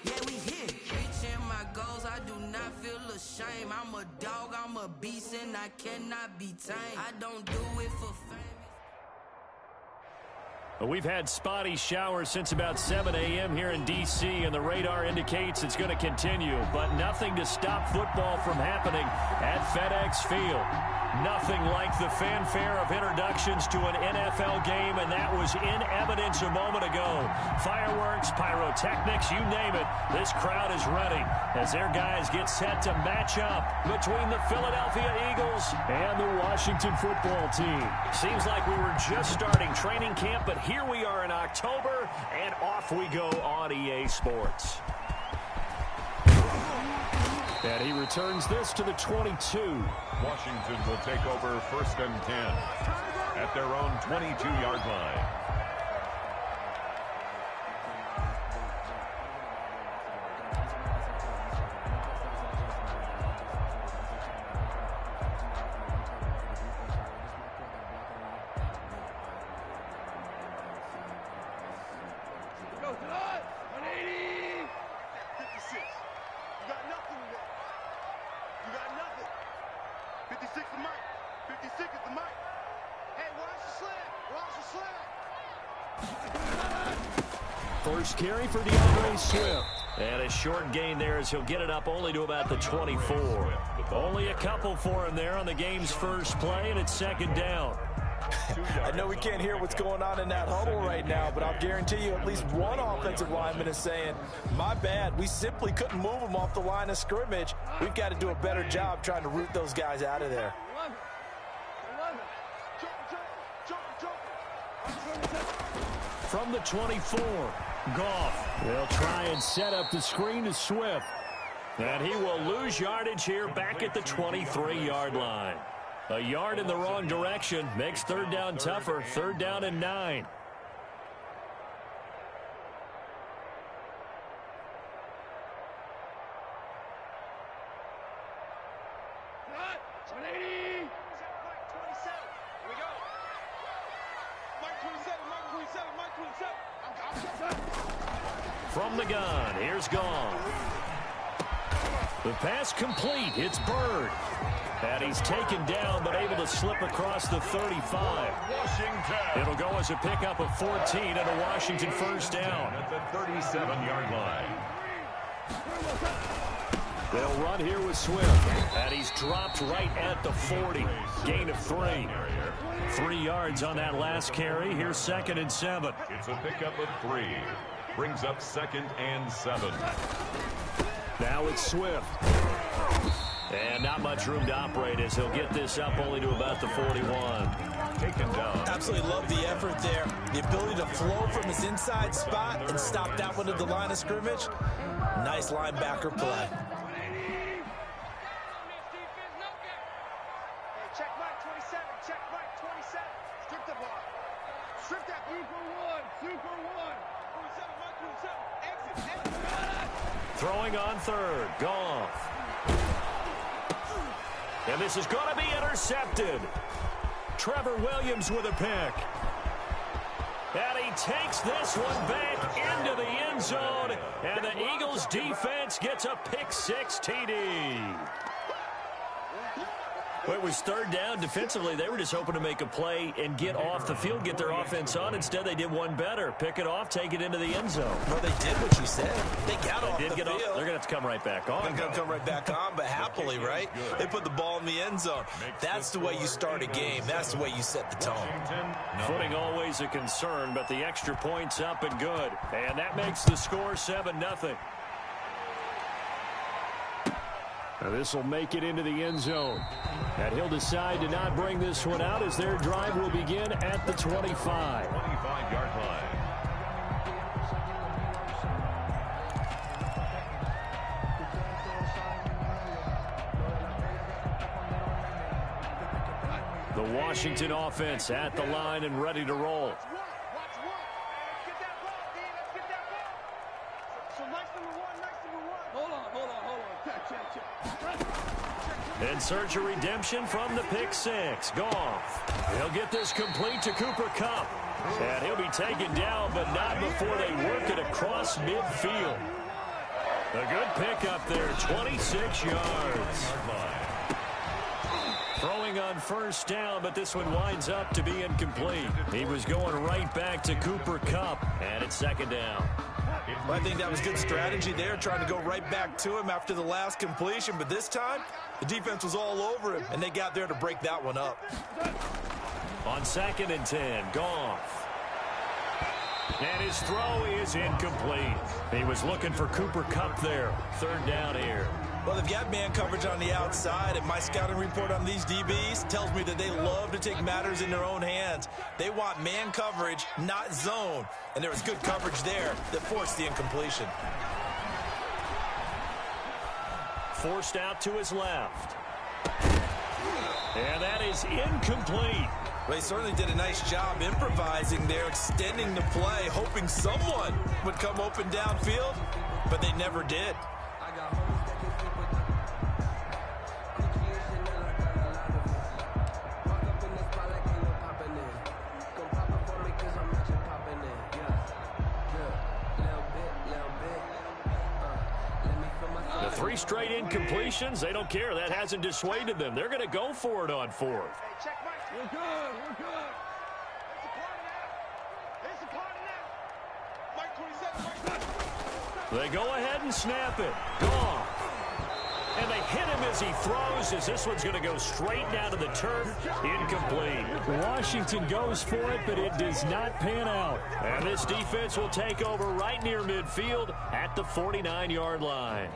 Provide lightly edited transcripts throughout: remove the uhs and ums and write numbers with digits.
Yeah, we here. Reaching my goals, I do not feel ashamed. I'm a dog, I'm a beast, and I cannot be tamed. I don't do it for fame. We've had spotty showers since about 7 a.m. here in D.C., and the radar indicates it's going to continue, but nothing to stop football from happening at FedEx Field. Nothing like the fanfare of introductions to an NFL game, and that was in evidence a moment ago. Fireworks, pyrotechnics, you name it. This crowd is ready as their guys get set to match up between the Philadelphia Eagles and the Washington football team. Seems like we were just starting training camp, but here we are in October, and off we go on EA Sports. And he returns this to the 22. Washington will take over 1st and 10 at their own 22-yard line. First carry for DeAndre Swift. And a short gain there as he'll get it up only to about the 24. Only a couple for him there on the game's first play, and it's 2nd down. I know we can't hear what's going on in that huddle right now, but I'll guarantee you at least one offensive lineman is saying, my bad, we simply couldn't move them off the line of scrimmage. We've got to do a better job trying to root those guys out of there. From the 24, Goff. They'll try and set up the screen to Swift. And he will lose yardage here back at the 23-yard line. A yard in the wrong direction makes 3rd down tougher. 3rd down and 9. From the gun, here's Goff. The pass complete. It's Bird. And he's taken down, but able to slip across the 35. Washington. It'll go as a pickup of 14 and a Washington 1st down. At the 37-yard line. They'll run here with Swift. And he's dropped right at the 40. Gain of 3. 3 yards on that last carry. Here's 2nd and 7. It's a pickup of 3. Brings up 2nd and 7. Now it's Swift. And not much room to operate as he'll get this up only to about the 41. Taken down. Absolutely love the effort there. The ability to flow from his inside spot and stop that one at the line of scrimmage. Nice linebacker play. Check mark 27. Check mark 27. Strip the ball. Strip that. Super one. Super one. 27. Exit. Throwing on 3rd. Goff. And this is going to be intercepted. Trevor Williams with a pick. And he takes this one back into the end zone. And the Eagles defense gets a pick 6 TD. Well, it was 3rd down. Defensively, they were just hoping to make a play and get off the field, get their offense on. Instead, they did one better. Pick it off, take it into the end zone. Well, they did what you said. They got off the field. They're going to have to come right back on. They're going to come right back on, but happily, right? They put the ball in the end zone. That's the way you start a game. That's the way you set the tone. Footing always a concern, but the extra point's up and good. And that makes the score 7-0. Now this will make it into the end zone. And he'll decide to not bring this one out as their drive will begin at the 25. 25-yard line. The Washington offense at the line and ready to roll. In search of redemption from the pick 6. Goff. He'll get this complete to Cooper Kupp. And he'll be taken down, but not before they work it across midfield. A good pickup there, 26 yards. Throwing on first down, but this one winds up to be incomplete. He was going right back to Cooper Kupp, and it's second down. Well, I think that was good strategy there, trying to go right back to him after the last completion. But this time, the defense was all over him, and they got there to break that one up. On 2nd and 10, Goff. And his throw is incomplete. He was looking for Cooper Kupp there. 3rd down here. Well, they've got man coverage on the outside, and my scouting report on these DBs tells me that they love to take matters in their own hands. They want man coverage, not zone. And there was good coverage there that forced the incompletion. Forced out to his left. And that is incomplete. Well, he certainly did a nice job improvising there, extending the play, hoping someone would come open downfield, but they never did. The 3 straight incompletions, they don't care. That hasn't dissuaded them. They're going to go for it on 4th. Hey, check Mike. We're good. We're good. It's a party now. Mike 27. Mike 27. They go ahead and snap it. Gone. And they hit him as he throws, as this one's going to go straight down to the turf. Incomplete. Washington goes for it, but it does not pan out. And this defense will take over right near midfield at the 49-yard line.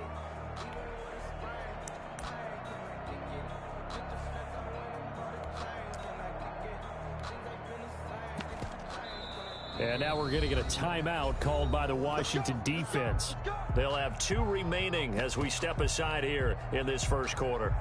And now we're going to get a timeout called by the Washington defense. They'll have 2 remaining as we step aside here in this first quarter.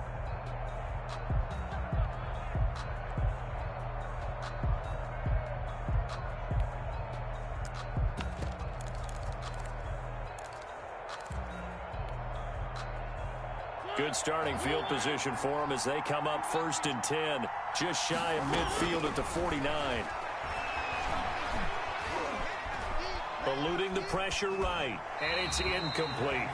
Good starting field position for them as they come up 1st and 10, just shy of midfield at the 49. Eluding the pressure right, and it's incomplete.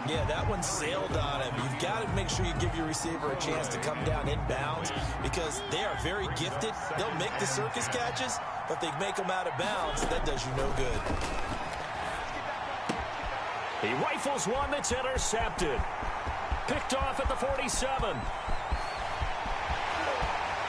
Yeah, that one sailed on him. You've got to make sure you give your receiver a chance to come down inbounds because they are very gifted. They'll make the circus catches, but they make them out of bounds. That does you no good. He rifles one that's intercepted. Picked off at the 47.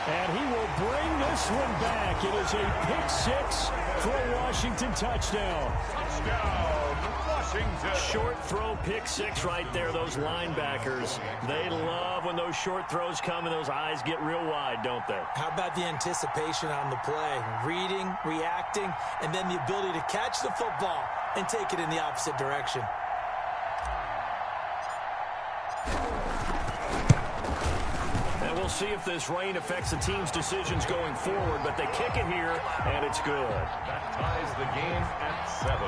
And he will bring this one back. It is a pick 6 for a Washington touchdown. Touchdown, Washington. Short throw pick 6 right there. Those linebackers, they love when those short throws come and those eyes get real wide, don't they? How about the anticipation on the play? Reading, reacting, and then the ability to catch the football and take it in the opposite direction. We'll see if this rain affects the team's decisions going forward, but they kick it here, and it's good. That ties the game at 7.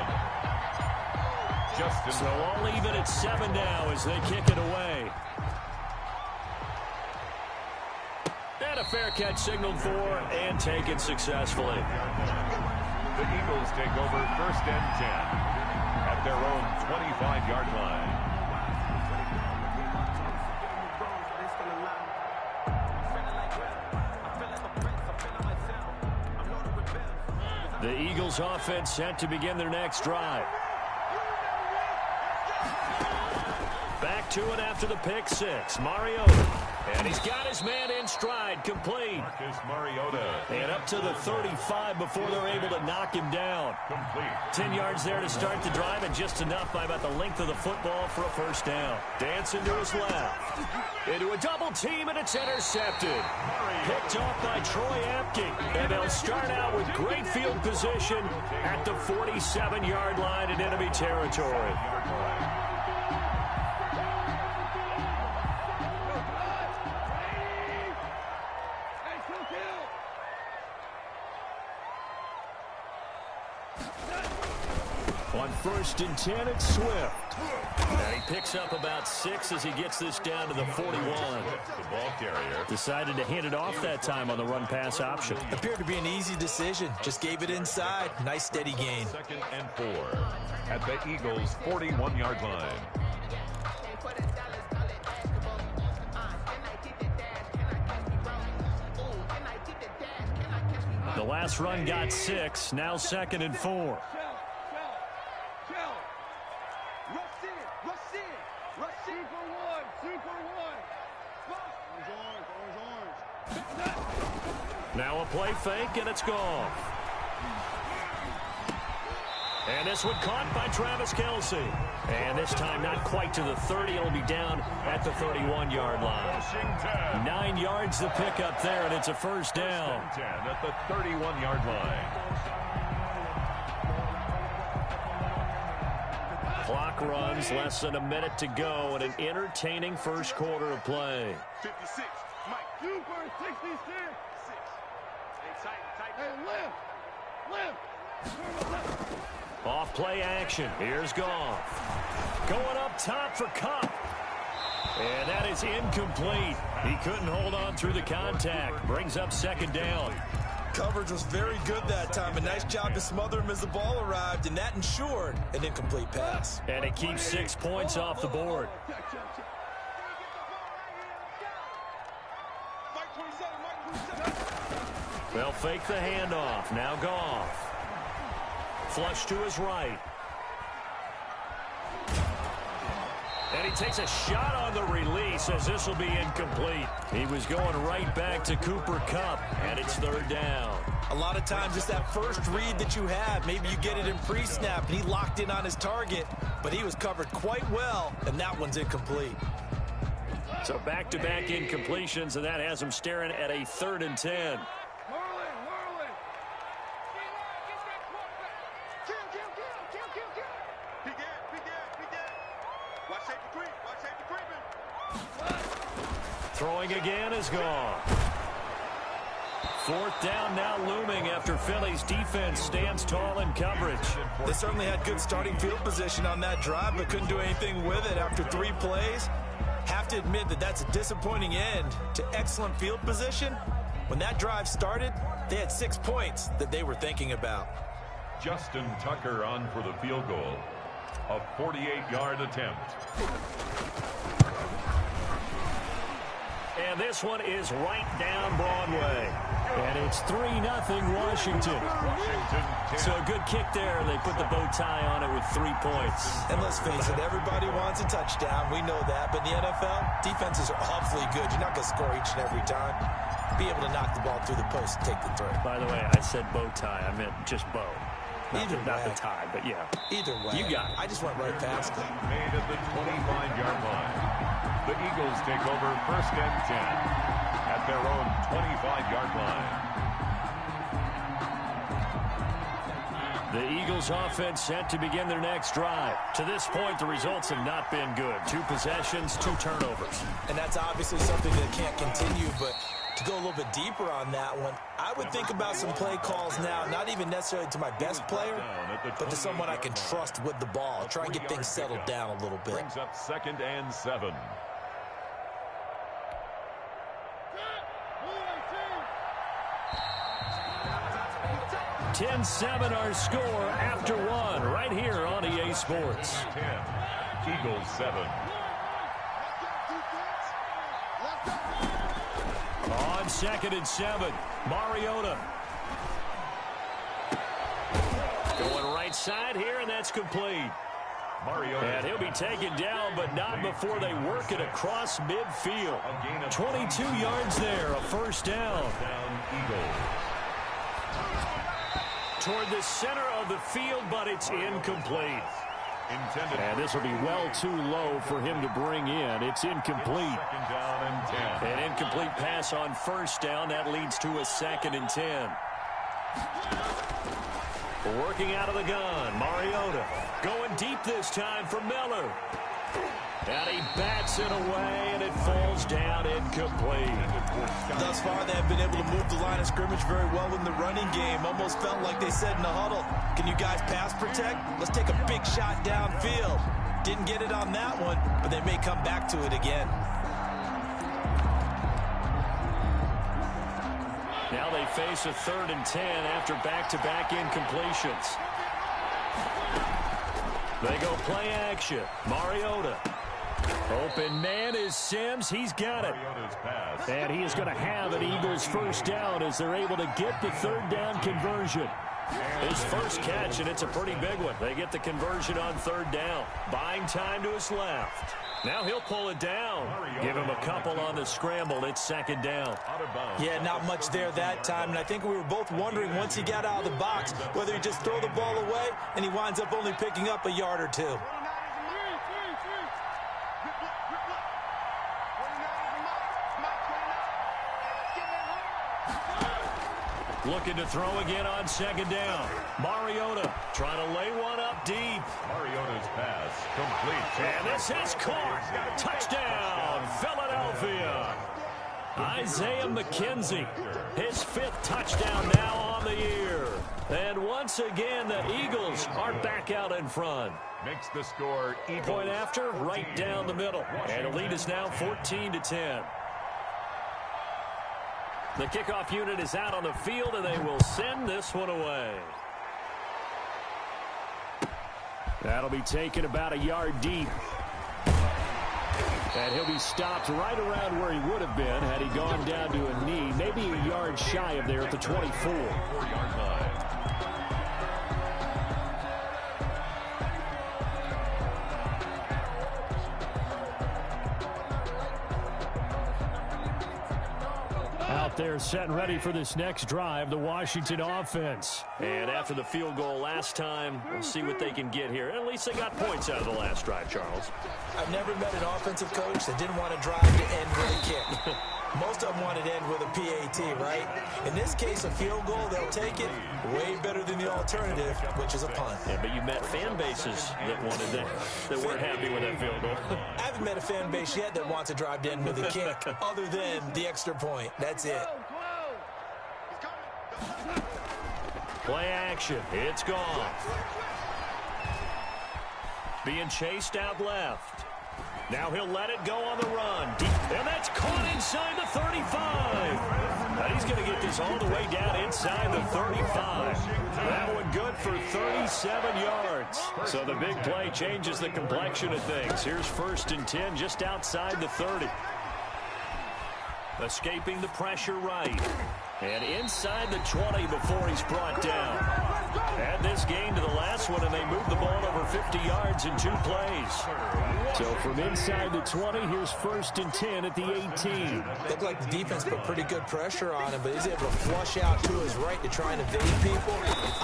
So all even at 7 now as they kick it away. And a fair catch signaled for and taken successfully. The Eagles take over 1st and 10 at their own 25-yard line. The Eagles offense set to begin their next drive. Back to it after the pick 6. Mariota. And he's got his man in stride, complete. Marcus Mariota. And up to the 35 before they're able to knock him down. Complete. 10 yards there to start the drive, and just enough by about the length of the football for a first down. Dancing to his left. Into a double team, and it's intercepted. Picked off by Troy Apke. And they'll start out with great field position at the 47-yard line in enemy territory. On 1st and 10, it's Swift. And he picks up about 6 as he gets this down to the 41. The ball carrier Decided to hand it off that time on the run-pass option. Appeared to be an easy decision. Just gave it inside. Nice steady gain. 2nd and 4 at the Eagles' 41-yard line. The last run got 6. Now 2nd and 4. Now a play fake, and it's gone. And this one caught by Travis Kelce. And this time not quite to the 30. It'll be down at the 31-yard line. 9 yards to pick up there, and it's a first down. 10 at the 31-yard line. Clock runs, less than a minute to go, and an entertaining first quarter of play. 56. Mike Cooper, 66. 6. Hey, lift. Off play action. Here's Goff. Going up top for Kupp. And that is incomplete. He couldn't hold on through the contact. Brings up 2nd down. Coverage was very good that time. A nice job to smother him as the ball arrived, and that ensured an incomplete pass. And it keeps 6 points off the board. They'll fake the handoff. Now Goff. Flush to his right. And he takes a shot on the release as this will be incomplete. He was going right back to Cooper Kupp, and it's 3rd down. A lot of times it's that first read that you have. Maybe you get it in pre-snap, and he locked in on his target, but he was covered quite well, and that one's incomplete. So back-to-back incompletions, and that has him staring at a 3rd and 10. Throwing again is gone. 4th down now looming after Philly's defense stands tall in coverage. They certainly had good starting field position on that drive, but couldn't do anything with it after 3 plays. Have to admit that that's a disappointing end to excellent field position. When that drive started, they had 6 points that they were thinking about. Justin Tucker on for the field goal. A 48-yard attempt. And this one is right down Broadway. And it's 3-0 Washington. So a good kick there. They put the bow tie on it with 3 points. And let's face it, everybody wants a touchdown. We know that. But in the NFL, defenses are awfully good. You're not going to score each and every time. Be able to knock the ball through the post and take the throw. By the way, I said bow tie. I meant just bow. Not the tie, but yeah. Either way. You got it. I just went right past it. Made at the 25-yard line. The Eagles take over 1st and 10 at their own 25-yard line. The Eagles offense set to begin their next drive. To this point, the results have not been good. 2 possessions, 2 turnovers. And that's obviously something that can't continue, but to go a little bit deeper on that one, I would think about some play calls now, not even necessarily to my best player, but to someone I can trust with the ball. Try and get things settled down a little bit. Brings up 2nd and 7. 10-7 our score after 1 right here on EA Sports. 10, Eagles 7. On 2nd and 7, Mariota. Going right side here, and that's complete. Mariota. And he'll be taken down, but not before they work it across midfield. 22 yards there, a first down. Down Eagles. Toward the center of the field, but it's incomplete. Intended. And this will be well too low for him to bring in. It's incomplete. 2nd down and 10. An incomplete pass on first down. That leads to a 2nd and 10. Working out of the gun, Mariota. Going deep this time for Miller. And he bats it away, and it falls down incomplete. Thus far, they have been able to move the line of scrimmage very well in the running game. Almost felt like they said in the huddle, can you guys pass protect? Let's take a big shot downfield. Didn't get it on that one, but they may come back to it again. Now they face a 3rd and 10 after back-to-back incompletions. They go play action. Mariota. Open man is Sims. He's got it. And he is going to have an Eagles first down as they're able to get the 3rd down conversion. His first catch, and it's a pretty big one. They get the conversion on 3rd down. Buying time to his left. Now he'll pull it down. Give him a couple on the scramble. It's 2nd down. Yeah, not much there that time. And I think we were both wondering once he got out of the box whether he just throw the ball away and he winds up only picking up a yard or 2. Looking to throw again on 2nd down. Mariota trying to lay one up deep. Mariota's pass complete. And this is caught. Touchdown, Philadelphia. Isaiah McKenzie, his 5th touchdown now on the year. And once again, the Eagles are back out in front. Makes the score Eagles. Point after, right down the middle. And the lead is now 14-10. The kickoff unit is out on the field, and they will send this one away. That'll be taken about a yard deep. And he'll be stopped right around where he would have been had he gone down to a knee, maybe a yard shy of there at the 24. 4-yard line. Out there set and ready for this next drive, the Washington offense. And after the field goal last time, we'll see what they can get here. At least they got points out of the last drive, Charles. I've never met an offensive coach that didn't want to drive to end with a kick. Most of them wanted to end with a PAT, right? In this case, a field goal, they'll take it. Way better than the alternative, which is a punt. Yeah, but you met fan bases that wanted that, that weren't happy with that field goal. I haven't met a fan base yet that wants to drive to end with a kick, other than the extra point. That's it. Play action. It's gone. Being chased out left. Now he'll let it go on the run. And that's caught inside the 35. Now he's going to get this all the way down inside the 35. That one good for 37 yards. So the big play changes the complexion of things. Here's 1st and 10 just outside the 30. Escaping the pressure right. And inside the 20 before he's brought down. Add this game to the last one, and they moved the ball over 50 yards in 2 plays. So from inside the 20, here's 1st and 10 at the 18. Looked like the defense put pretty good pressure on him, but he's able to flush out to his right to try and evade people.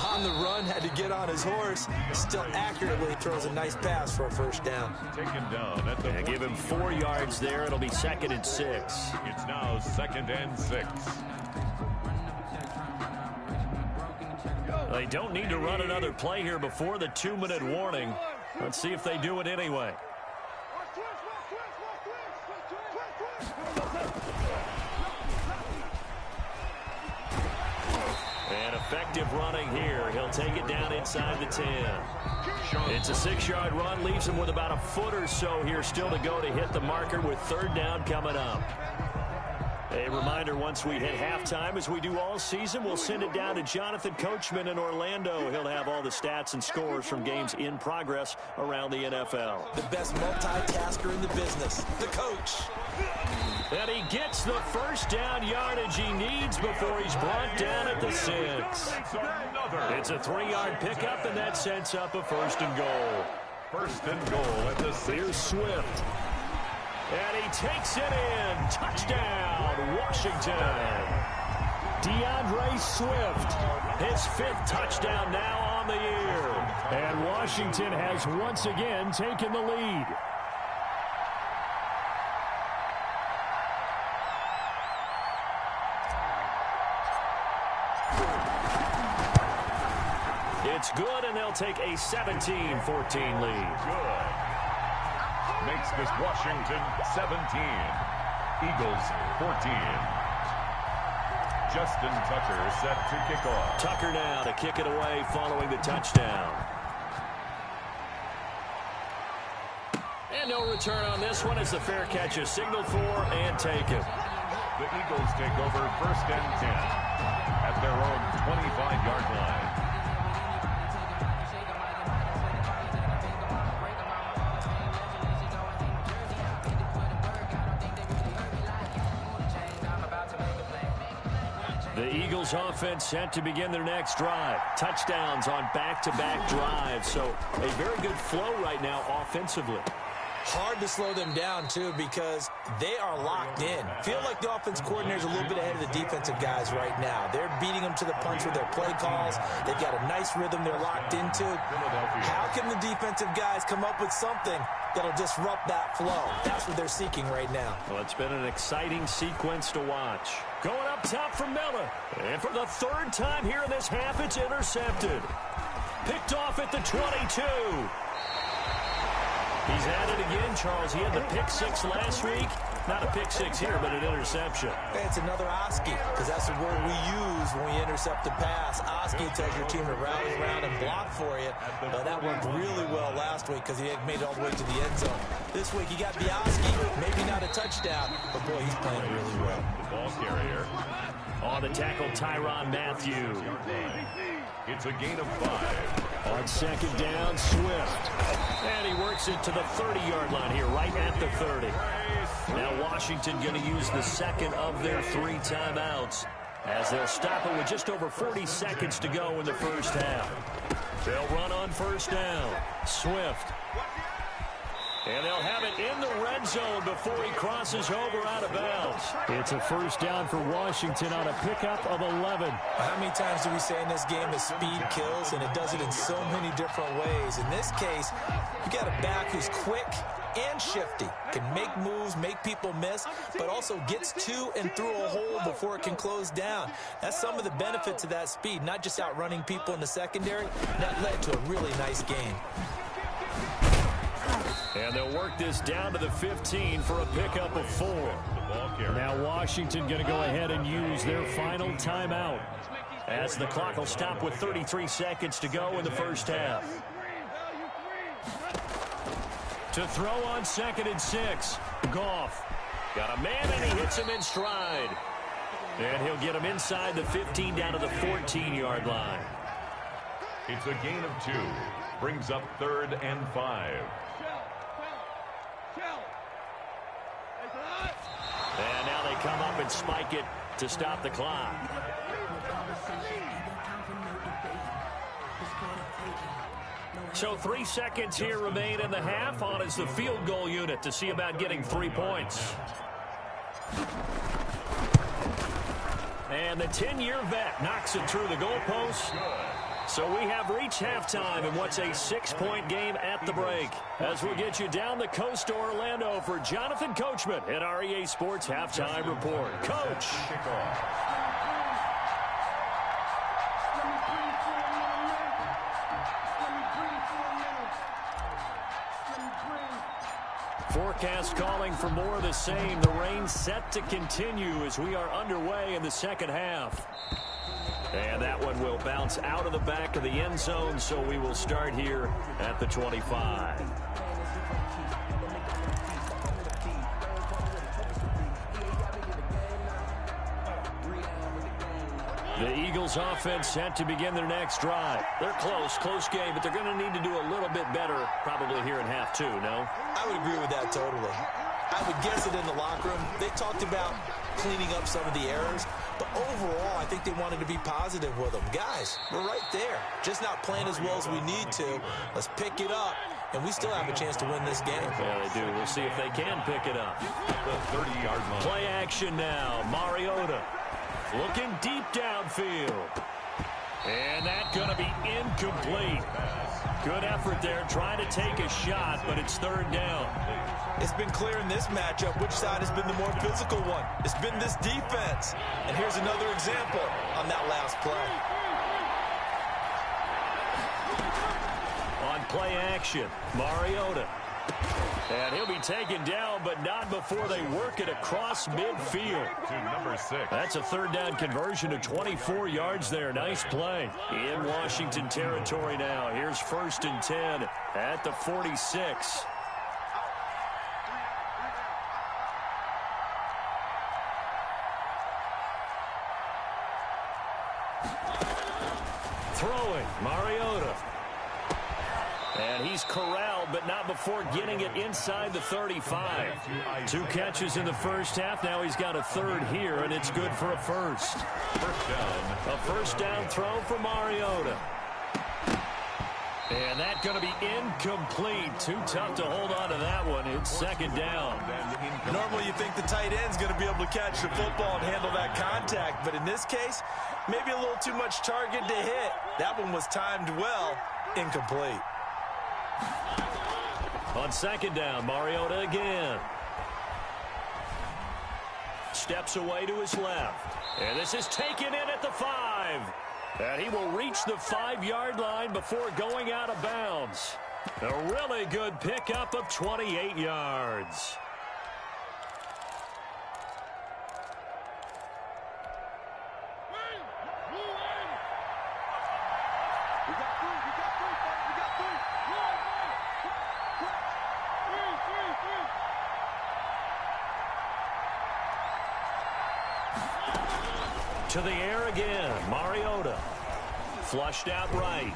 On the run, had to get on his horse. Still accurately throws a nice pass for a 1st down. Taken down at the And give him 4 yards there. It'll be 2nd and 6. It's now 2nd and 6. They don't need to run another play here before the 2-minute warning. Let's see if they do it anyway. And effective running here. He'll take it down inside the 10. It's a 6-yard run. Leaves him with about a foot or so here still to go to hit the marker with 3rd down coming up. A reminder, once we hit halftime, as we do all season, we'll send it down to Jonathan Coachman in Orlando. He'll have all the stats and scores from games in progress around the NFL. The best multitasker in the business, the coach. And he gets the 1st down yardage he needs before he's brought down at the 6. It's a 3-yard pickup, and that sets up a 1st and goal. 1st and goal at the 6. Here's Swift. And he takes it in. Touchdown, Washington. DeAndre Swift, his 5th touchdown now on the year. And Washington has once again taken the lead. It's good, and they'll take a 17-14 lead. Good. makes this Washington 17, Eagles 14. Justin Tucker set to kick off. Tucker now to kick it away following the touchdown. And no return on this one as the fair catch is signaled for and taken. The Eagles take over 1st and 10 at their own 25-yard line. The Eagles offense set to begin their next drive. Touchdowns on back-to-back drives. So a very good flow right now offensively. Hard to slow them down, too, because they are locked in. Feel like the offense coordinator is a little bit ahead of the defensive guys right now. They're beating them to the punch with their play calls. They've got a nice rhythm they're locked into. How can the defensive guys come up with something that'll disrupt that flow? That's what they're seeking right now. Well, it's been an exciting sequence to watch. Going up top for Miller. And for the 3rd time here in this half, it's intercepted. Picked off at the 22. He's at it again, Charles. He had the pick 6 last week. Not a pick 6 here, but an interception. It's another Oski, because that's the word we use when we intercept a pass. Oski tells your team to rally around and block for you. But that worked really well last week because he made it all the way to the end zone. This week he got the Oski, maybe not a touchdown, but boy, he's playing really well. The ball carrier. On the tackle, Tyrann Mathieu. It's a gain of 5. On 2nd down, Swift. And he works it to the 30-yard line here, right at the 30. Now Washington going to use the 2nd of their 3 timeouts as they'll stop it with just over 40 seconds to go in the first half. They'll run on 1st down. Swift. And they'll have it in the red zone before he crosses over out of bounds. It's a 1st down for Washington on a pickup of 11. How many times do we say in this game that speed kills, and it does it in so many different ways? In this case, you got a back who's quick and shifty, can make moves, make people miss, but also gets to and through a hole before it can close down. That's some of the benefits of that speed, not just outrunning people in the secondary. That led to a really nice game. And they'll work this down to the 15 for a pickup of 4. Now Washington going to go ahead and use their final timeout as the clock will stop with 33 seconds to go in the first half. To throw on 2nd and 6. Goff got a man and he hits him in stride. And he'll get him inside the 15 down to the 14-yard line. It's a gain of 2. Brings up 3rd and 5. And now they come up and spike it to stop the clock. So 3 seconds here remain in the half. On is the field goal unit to see about getting 3 points. And the 10-year vet knocks it through the goalpost. So we have reached halftime in what's a 6-point game at the break. As we'll get you down the coast to Orlando for Jonathan Coachman at our EA Sports Halftime Report. Coach. Forecast calling for more of the same. The rain set to continue as we are underway in the second half. And that one will bounce out of the back of the end zone, so we will start here at the 25. The Eagles offense set to begin their next drive. They're close game, but they're going to need to do a little bit better probably here in half 2, no? I would agree with that totally. I would guess it in the locker room. They talked about cleaning up some of the errors, but overall, I think they wanted to be positive with them. Guys, we're right there. Just not playing as well as we need to. Let's pick it up, and we still have a chance to win this game. Yeah, they do. We'll see if they can pick it up. The 30-yard line. Play action now. Mariota looking deep downfield. And that's going to be incomplete. Good effort there, trying to take a shot, but it's 3rd down. It's been clear in this matchup which side has been the more physical one. It's been this defense. And here's another example on that last play. On play action, Mariota And he'll be taken down, but not before they work it across midfield. To number 6. That's a third down conversion to 24 yards there. Nice play. In Washington territory now. Here's 1st and 10 at the 46. Throwing, Mariota. And he's corralled, but not before getting it inside the 35. 2 catches in the first half. Now he's got a third here, and it's good for a first. First down. A first down throw for Mariota. And that's going to be incomplete. Too tough to hold on to that one. It's 2nd down. Normally you think the tight end's going to be able to catch the football and handle that contact, but in this case, maybe a little too much target to hit. That one was timed well. Incomplete. On 2nd down, Mariota again. Steps away to his left. And this is taken in at the 5. And he will reach the 5-yard line before going out of bounds. A really good pickup of 28 yards. To the air again, Mariota. Flushed out right.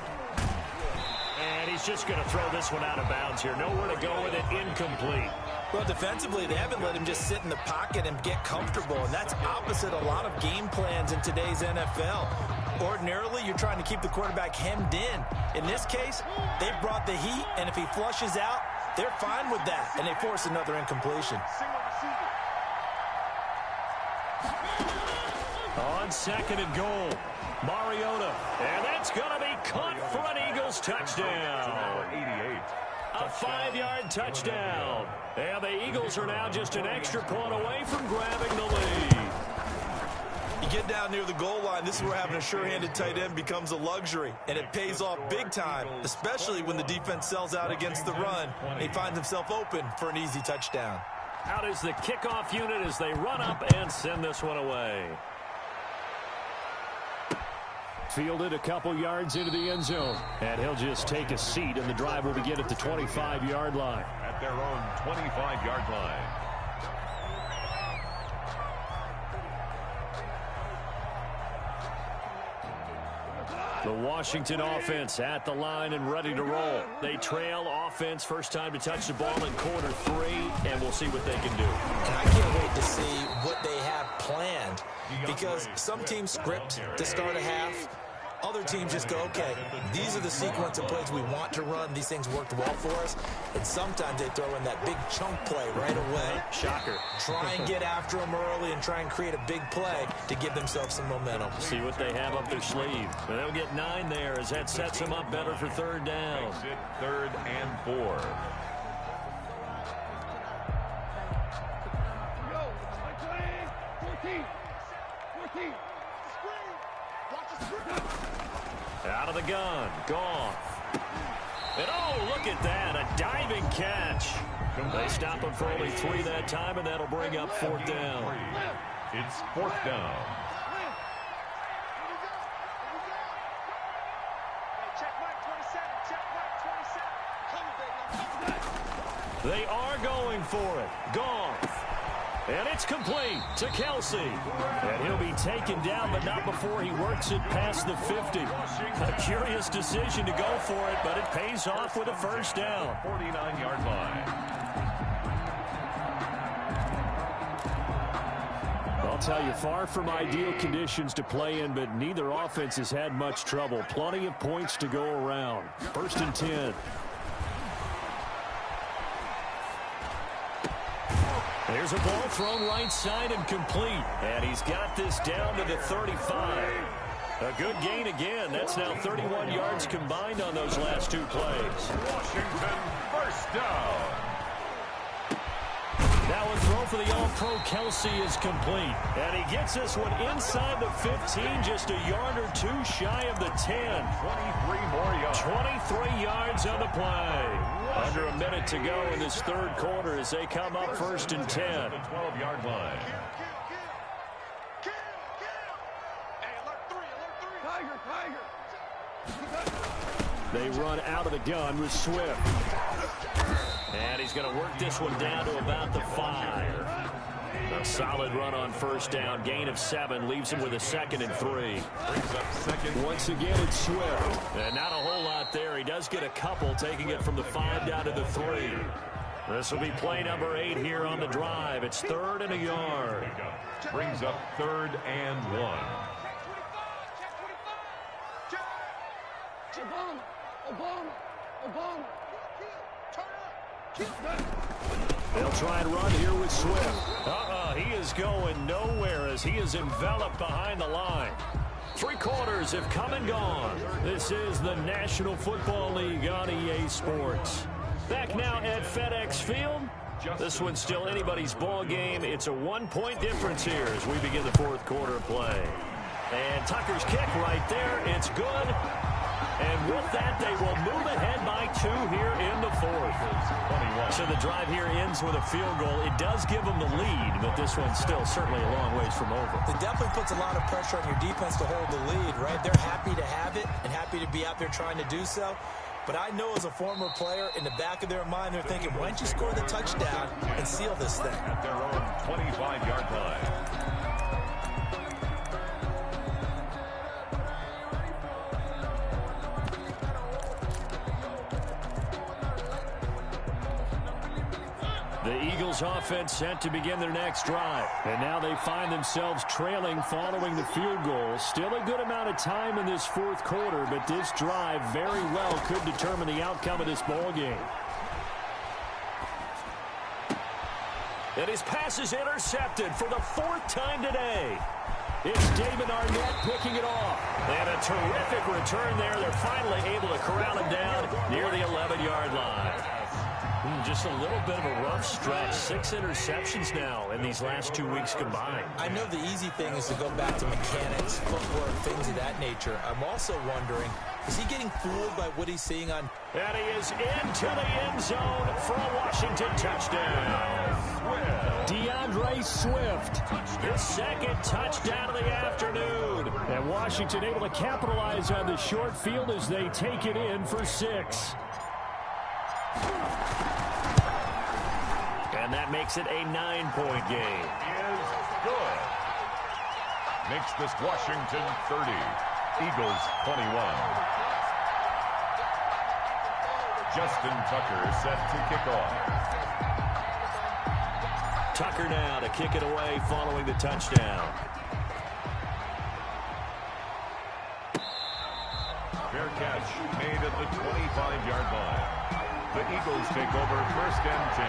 And he's just going to throw this one out of bounds here. Nowhere to go with it. Incomplete. Well, defensively, they haven't let him just sit in the pocket and get comfortable, and that's opposite a lot of game plans in today's NFL. Ordinarily, you're trying to keep the quarterback hemmed in. In this case, they've brought the heat, and if he flushes out, they're fine with that, and they force another incompletion. On 2nd and goal, Mariota. And that's going to be caught for an Eagles touchdown. 88. A 5-yard touchdown. And the Eagles are now just an extra point away from grabbing the lead. You get down near the goal line, this is where having a sure-handed tight end becomes a luxury, and it pays off big time, especially when the defense sells out against the run. He finds himself open for an easy touchdown. Out is the kickoff unit as they run up and send this one away. Fielded a couple yards into the end zone. And he'll just take a seat, and the drive will begin at the 25-yard line. At their own 25-yard line. The Washington offense at the line and ready to roll. They trail offense, first time to touch the ball in quarter 3, and we'll see what they can do. And I can't wait to see what they have planned, because some teams script to start a half. Other teams just go, okay, these are the sequence of plays we want to run. These things worked well for us. And sometimes they throw in that big chunk play right away. Shocker. Try and get after them early and try and create a big play to give themselves some momentum. See what they have up their sleeve. They'll get 9 there as that sets them up better for 3rd down. Makes it 3rd and 4. Out of the gun, Goff. And oh, look at that, a diving catch. They stop him for only 3 that time, and that'll bring up 4th down. It's 4th down. They are going for it. Goff. And it's complete to Kelsey. And he'll be taken down, but not before he works it past the 50. A curious decision to go for it, but it pays off with a first down. 49-yard line. I'll tell you, far from ideal conditions to play in, but neither offense has had much trouble. Plenty of points to go around. 1st and 10. There's a ball thrown right side and complete. And he's got this down to the 35. A good gain again. That's now 31 yards combined on those last 2 plays. Washington first down. Now a throw for the All-Pro Kelsey is complete. And he gets this one inside the 15, just a yard or 2 shy of the 10. 23 more yards. 23 yards on the play. Under a minute to go in this third quarter as they come up first and 10. 12-yard line. They run out of the gun with Swift. And he's going to work this one down to about the 5. A solid run on first down. Gain of 7 leaves him with a 2nd and 3. Brings up second. Once again, it's Swift. And not a whole lot there. He does get a couple, taking it from the 5 down to the 3. This will be play number 8 here on the drive. It's 3rd and a yard. Brings up 3rd and 1. They'll try and run here with Swift. He is going nowhere as he is enveloped behind the line. 3 quarters have come and gone. This is the National Football League on EA Sports. Back now at FedEx Field. This one's still anybody's ball game. It's a 1-point difference here as we begin the fourth quarter of play. And Tucker's kick right there. It's good. And with that, they will move ahead by 2 here in the fourth. So the drive here ends with a field goal. It does give them the lead, but this one's still certainly a long ways from over. It definitely puts a lot of pressure on your defense to hold the lead, right? They're happy to have it and happy to be out there trying to do so. But I know as a former player, in the back of their mind, they're thinking, why don't you score the touchdown and seal this thing? At their own 25-yard line. The Eagles offense set to begin their next drive. And now they find themselves trailing following the field goal. Still a good amount of time in this fourth quarter, but this drive very well could determine the outcome of this ball game. And his pass is intercepted for the 4th time today. It's David Arnett picking it off. And a terrific return there. They're finally able to corral him down near the 11-yard line. Just a little bit of a rough stretch. 6 interceptions now in these last 2 weeks combined. I know the easy thing is to go back to mechanics, footwork, things of that nature. I'm also wondering, is he getting fooled by what he's seeing on... And he is into the end zone for a Washington touchdown. DeAndre Swift, his 2nd touchdown of the afternoon. And Washington able to capitalize on the short field as they take it in for 6. And that makes it a 9-point game. Is good. Makes this Washington 30. Eagles 21. Justin Tucker set to kick off. Tucker now to kick it away following the touchdown. Fair catch made at the 25-yard line. The Eagles take over 1st and 10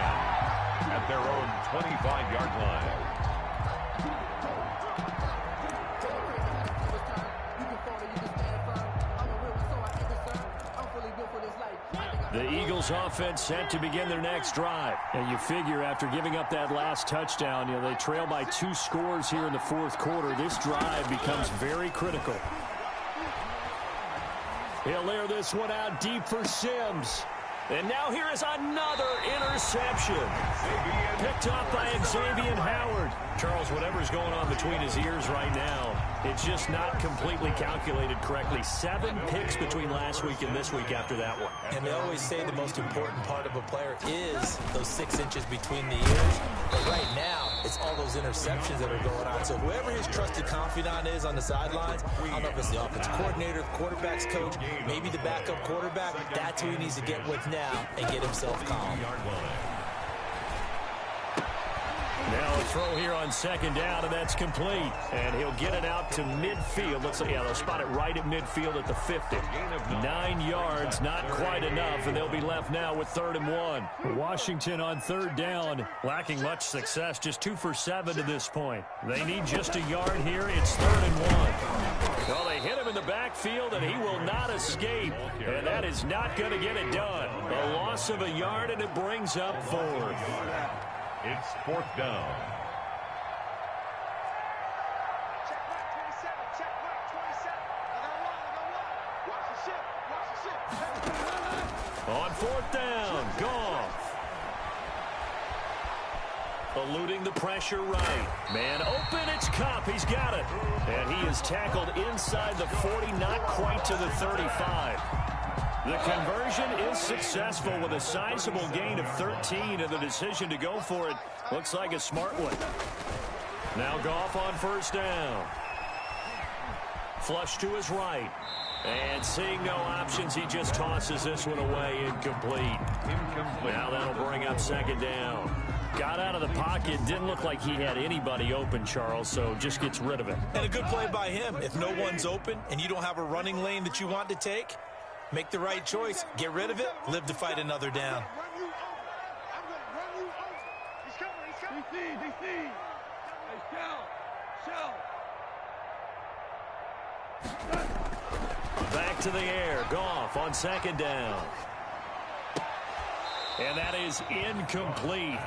at their own 25-yard line. The Eagles offense set to begin their next drive. And you figure after giving up that last touchdown, they trail by 2 scores here in the fourth quarter. This drive becomes very critical. He'll air this one out deep for Sims. And now here is another interception. Picked up by Xavier Howard. Charles, whatever's going on between his ears right now, it's just not completely calculated correctly. 7 picks between last week and this week after that one. And they always say the most important part of a player is those 6 inches between the ears. But right now, it's all those interceptions that are going on. So whoever his trusted confidant is on the sidelines, I don't know if it's the offensive coordinator, the quarterback's coach, maybe the backup quarterback, that's who he needs to get with now and get himself calm. Now a throw here on 2nd down, and that's complete. And he'll get it out to midfield. Looks like, yeah, they'll spot it right at midfield at the 50. 9 yards, not quite enough, and they'll be left now with 3rd and 1. Washington on 3rd down, lacking much success, just 2 for 7 to this point. They need just a yard here. It's 3rd and 1. Well, they hit him in the backfield, and he will not escape. And that is not going to get it done. A loss of a yard, and it brings up 4th. It's 4th down. Check right 27. Check right 27. I got one. Watch the ship. Watch the ship. On 4th down, Goff. Eluding the pressure right. Man open, it's Kupp. He's got it. And he is tackled inside the 40, not quite to the 35. The conversion is successful with a sizable gain of 13, and the decision to go for it looks like a smart one. Now Goff on 1st down. Flush to his right. And seeing no options, he just tosses this one away, incomplete. Now that'll bring up 2nd down. Got out of the pocket, didn't look like he had anybody open, Charles, so just gets rid of it. And a good play by him. If no one's open and you don't have a running lane that you want to take, make the right choice. Get rid of it. Live to fight another down. Back to the air. Goff on 2nd down. And that is incomplete.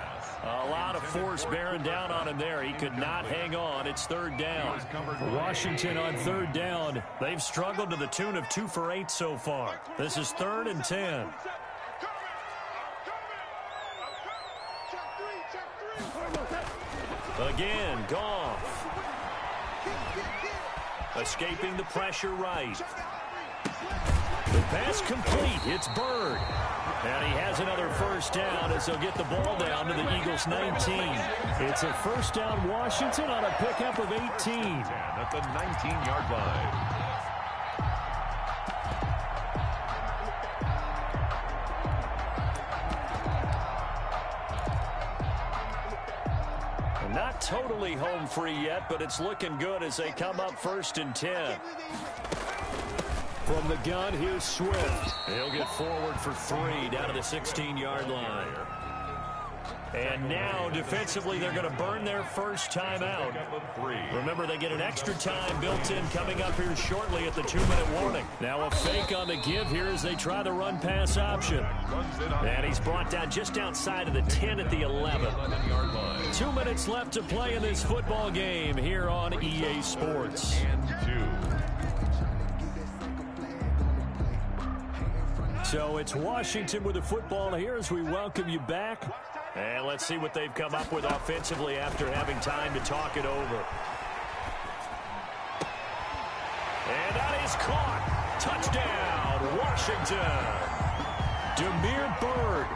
A lot of force bearing down on him there. He could not hang on. It's 3rd down. Washington on 3rd down. They've struggled to the tune of 2 for 8 so far. This is 3rd and 10. Again, Goff. Escaping the pressure right. The pass complete. It's Bird. And he has another 1st down as they'll get the ball down to the Eagles' 19. It's a 1st down Washington on a pickup of 18. At the 19-yard line. Not totally home free yet, but it's looking good as they come up 1st and 10. From the gun, here's Swift. He'll get forward for 3 down to the 16-yard line. And now, defensively, they're going to burn their first timeout. Remember, they get an extra time built in coming up here shortly at the 2-minute warning. Now a fake on the give here as they try the run-pass option. And he's brought down just outside of the 10 at the 11. 2 minutes left to play in this football game here on EA Sports. So it's Washington with the football here as we welcome you back. And let's see what they've come up with offensively after having time to talk it over. And that is caught. Touchdown, Washington. Demir Bird,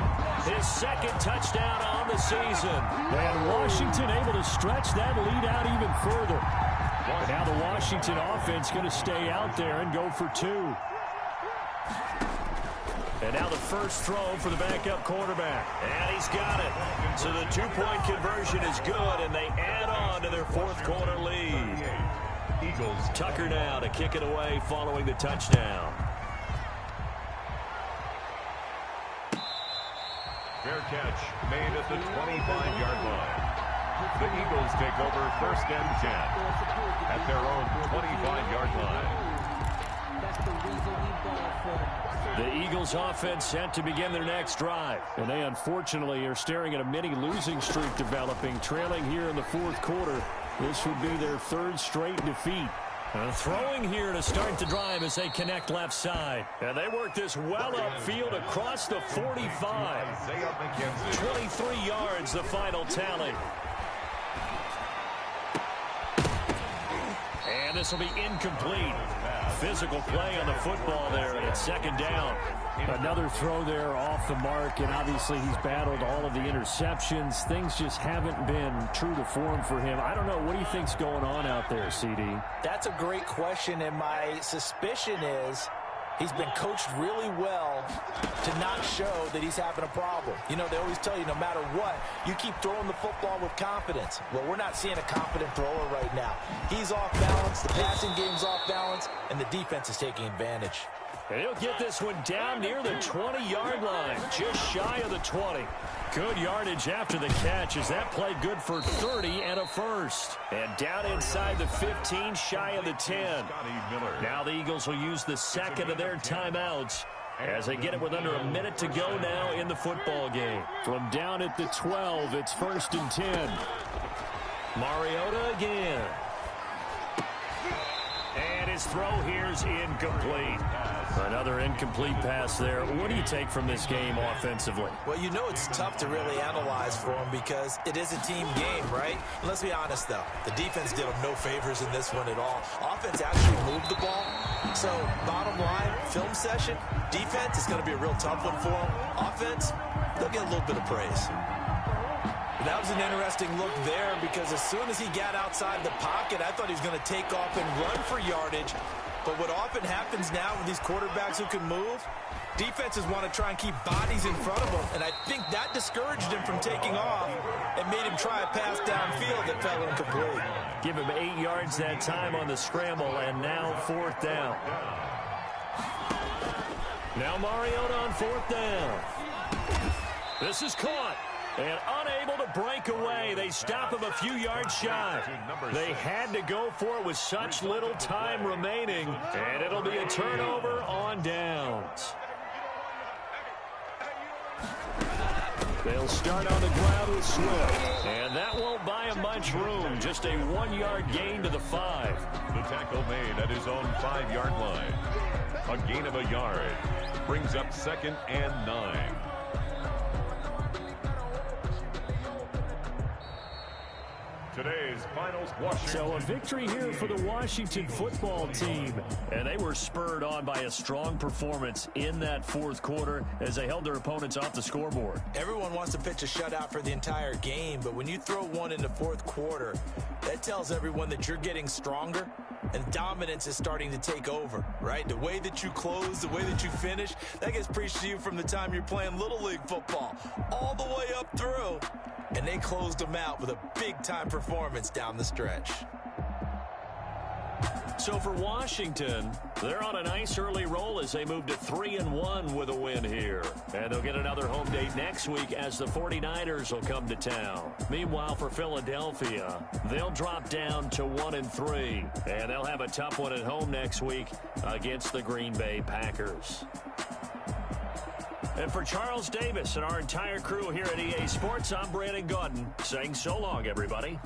his 2nd touchdown on the season. And Washington able to stretch that lead out even further. And now the Washington offense going to stay out there and go for 2. And now the first throw for the backup quarterback. And he's got it. So the 2-point conversion is good, and they add on to their 4th quarter lead. Eagles. Tucker now to kick it away following the touchdown. Fair catch made at the 25-yard line. The Eagles take over 1st and 10 at their own 25-yard line. That's the reason we ball for. The Eagles offense set to begin their next drive. And they unfortunately are staring at a mini losing streak developing, trailing here in the 4th quarter. This would be their 3rd straight defeat. Throwing here to start the drive as they connect left side. And they work this well upfield across the 45. 23 yards the final tally. And this will be incomplete. Physical play on the football there, and it's 2nd down. Another throw there off the mark, and obviously he's battled all of the interceptions. Things just haven't been true to form for him. I don't know. What do you think's going on out there, CD? That's a great question, and my suspicion is he's been coached really well to not show that he's having a problem. You know, they always tell you no matter what, you keep throwing the football with confidence. Well, we're not seeing a confident thrower right now. He's off balance, the passing game's off balance, and the defense is taking advantage. And he'll get this one down near the 20-yard line, just shy of the 20. Good yardage after the catch as that played good for 30 and a first. And down inside the 15, shy of the 10. Now the Eagles will use the 2nd of their timeouts as they get it with under a minute to go now in the football game. From down at the 12, it's 1st and 10. Mariota again. And his throw here's incomplete. Another incomplete pass there. What do you take from this game offensively? Well, you know it's tough to really analyze for them because it is a team game, right? And let's be honest, though. The defense did them no favors in this one at all. Offense actually moved the ball. So, bottom line, film session, defense is going to be a real tough one for them. Offense, they'll get a little bit of praise. That was an interesting look there because as soon as he got outside the pocket, I thought he was going to take off and run for yardage. But what often happens now with these quarterbacks who can move, defenses want to try and keep bodies in front of them. And I think that discouraged him from taking off and made him try a pass downfield that fell incomplete. Give him 8 yards that time on the scramble, and now 4th down. Now Mariota on 4th down. This is caught. And unable to break away. They stop him a few yards shy. They had to go for it with such little time remaining. And it'll be a turnover on downs. They'll start on the ground with Swift. And that won't buy him much room. Just a 1-yard gain to the 5. The tackle made at his own 5-yard line. A gain of a yard. Brings up 2nd and 9. Today's finals, Washington. So a victory here for the Washington football team. And they were spurred on by a strong performance in that 4th quarter as they held their opponents off the scoreboard. Everyone wants to pitch a shutout for the entire game, but when you throw one in the 4th quarter, that tells everyone that you're getting stronger and dominance is starting to take over, right? The way that you close, the way that you finish, that gets preached to you from the time you're playing Little League football all the way up through. And they closed them out with a big-time performance down the stretch. So for Washington, they're on a nice early roll as they move to 3-1 with a win here. And they'll get another home date next week as the 49ers will come to town. Meanwhile, for Philadelphia, they'll drop down to 1-3. And they'll have a tough one at home next week against the Green Bay Packers. And for Charles Davis and our entire crew here at EA Sports, I'm Brandon Gaudin saying so long, everybody.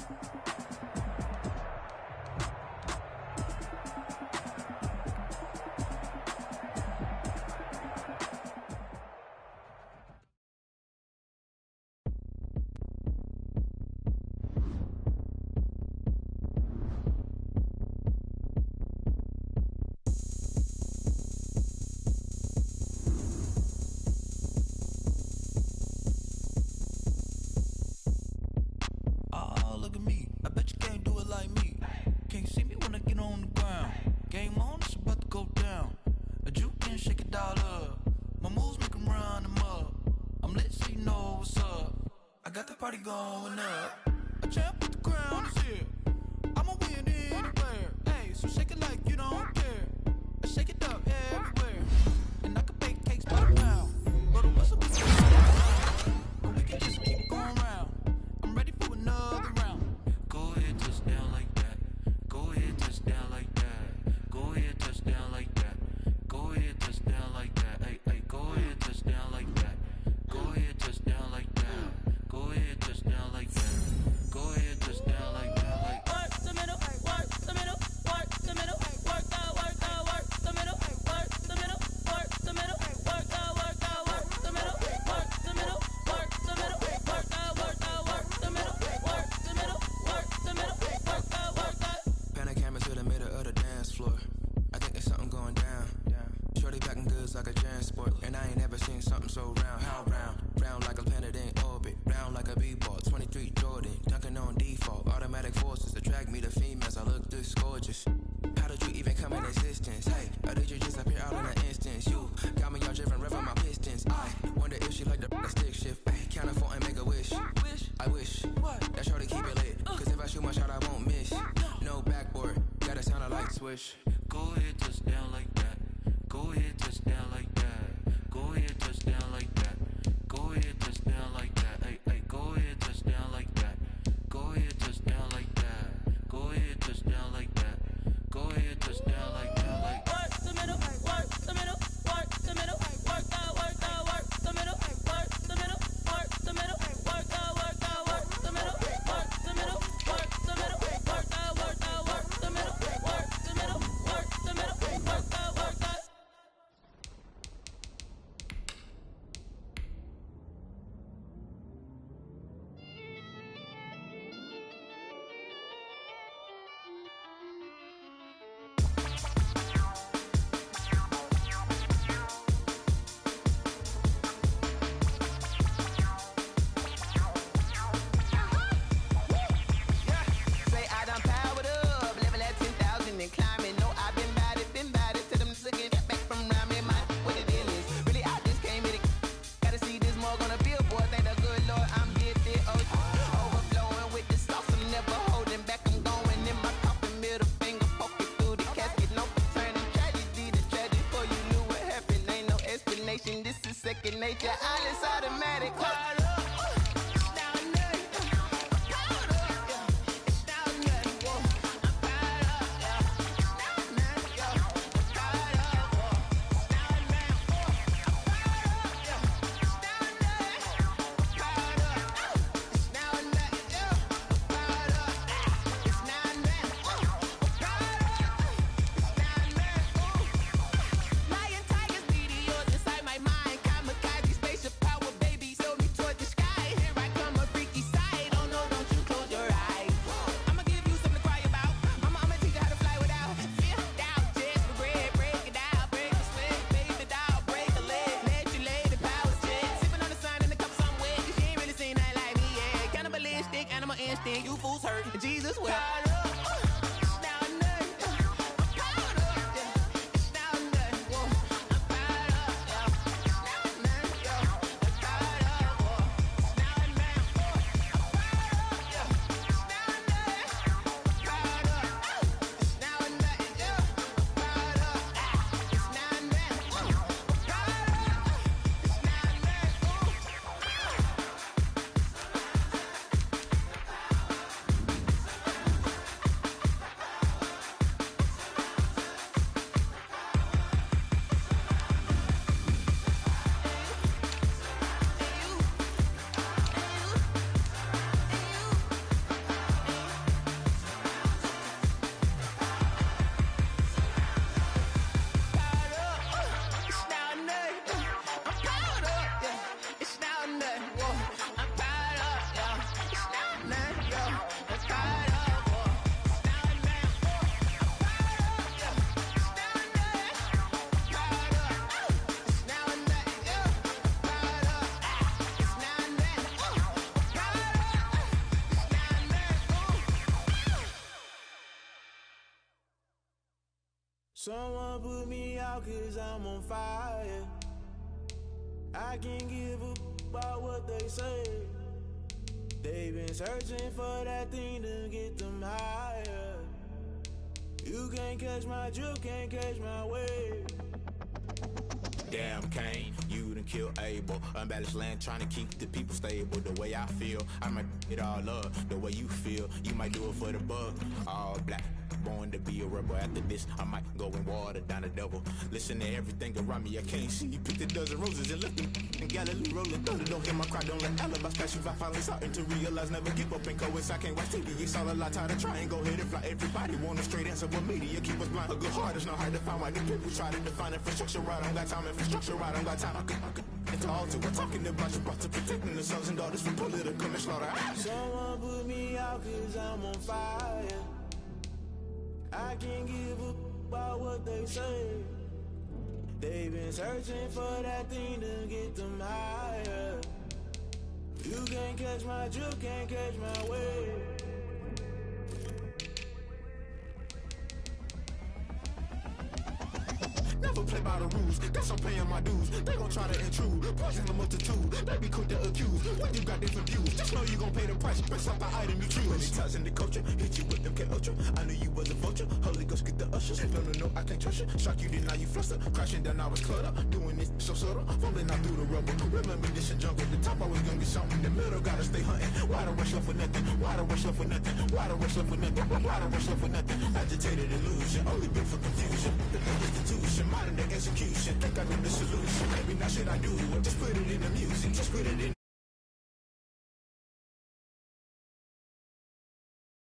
Going up, a champ with the crown is here. I'ma win anywhere. Hey, so shake it like you don't care. I shake it up everywhere, and I can bake cakes by the pound. But what's up? But we can just keep going round. I'm ready for another round. Go ahead, touchdown like that. Go ahead, touchdown like that. Go ahead, touchdown like that. Go ahead, touchdown like that. Hey, hey, go ahead, touchdown like that. Go ahead, touchdown like that. Go ahead, touchdown like that. Go ahead, touchdown like that. Like work the middle, work the middle, work the middle, work out, work the middle, work the middle, work the middle, work out, work the middle, work the middle, work the middle, work out, work the middle, work the middle, work the middle, work out, work out. Pan a camera to the middle of the dance floor. I think there's something going down. Shorty packing goods like a transport, and I ain't never seen something so round. How round? Round like a planet in orbit, round like a b-ball. 23 Jordan, dunking on default. Automatic forces attract me to females. I look this gorgeous. How did you even come in existence? Hey, or did you just appear out in an instance? You got me all driven, revving my pistons. I wonder if she like the stick shift. Ay, count a 4 and make a wish. I wish that shorty keep it lit. Cause if I shoot my shot, I won't miss. No backboard, gotta sound a light switch. Go ahead, touchdown like that. Go ahead, touchdown like that. Go ahead, touchdown like that. Go ahead, touchdown like that. Hey, hey, go ahead, touchdown like that. Go ahead, touchdown like that. Go ahead, touchdown like that. Go ahead, touchdown like that. Like work the middle, work the middle, work the middle, work out, work the middle, work the middle, work the middle, work out, work the middle, work the middle, work the middle, work out, work the middle, work the middle, work the middle, nature, all is automatic. You fools hurt, Jesus will. Someone put me out 'cause I'm on fire. I can't give a about what they say. They've been searching for that thing to get them higher. You can't catch my drift, can't catch my wave. Damn Cain, you done killed Abel. Unbalanced land trying to keep the people stable. The way I feel, I might it all up. The way you feel, you might do it for the bug. All black, born to be a rebel. After this, I might go and water down the devil. Listen to everything around me, I can't see. Picked a dozen roses and left them in Galilee rolling. Thunder, don't get my cry, don't let alibis pass you. I finally starting to realize, never give up and coincide. I can't watch TV, it's all a lot. Tired of trying, go ahead and fly. Everybody want a straight answer, but media keep us blind. A good heart is not hard to find. Why the people try to define infrastructure right? I don't got time, infrastructure right, I don't got time. I could it's all to we're talking about you, about to protecting the sons and daughters from political and slaughter. Someone put me out 'cause I'm on fire. I can't give a about what they say. They've been searching for that thing to get them higher. You can't catch my drift, can't catch my wave. Never play by the rules, guess I'm paying my dues. They gon' try to intrude, poison the multitude. They be quick to accuse, when you got different views. Just know you gon' pay the price, based off the item you choose. Many times in the culture, hit you with them K-Ultra. I knew you was a vulture, Holy Ghost get the ushers. No, I can't trust you. Shock you, then now you fluster. Crashing down, I was cluttered. Doing this so subtle, fumbling out through the rubble. Remember this in jungle, the top always gonna get something. In the middle, gotta stay hunting. Why the rush left for nothing? Why the rush left for nothing? Why the rush left for nothing? Why the rush left for nothing? Agitated illusion, only built for confusion. The institution, modern day execution. Think I know the solution. Maybe not should I do it? Just put it in the music.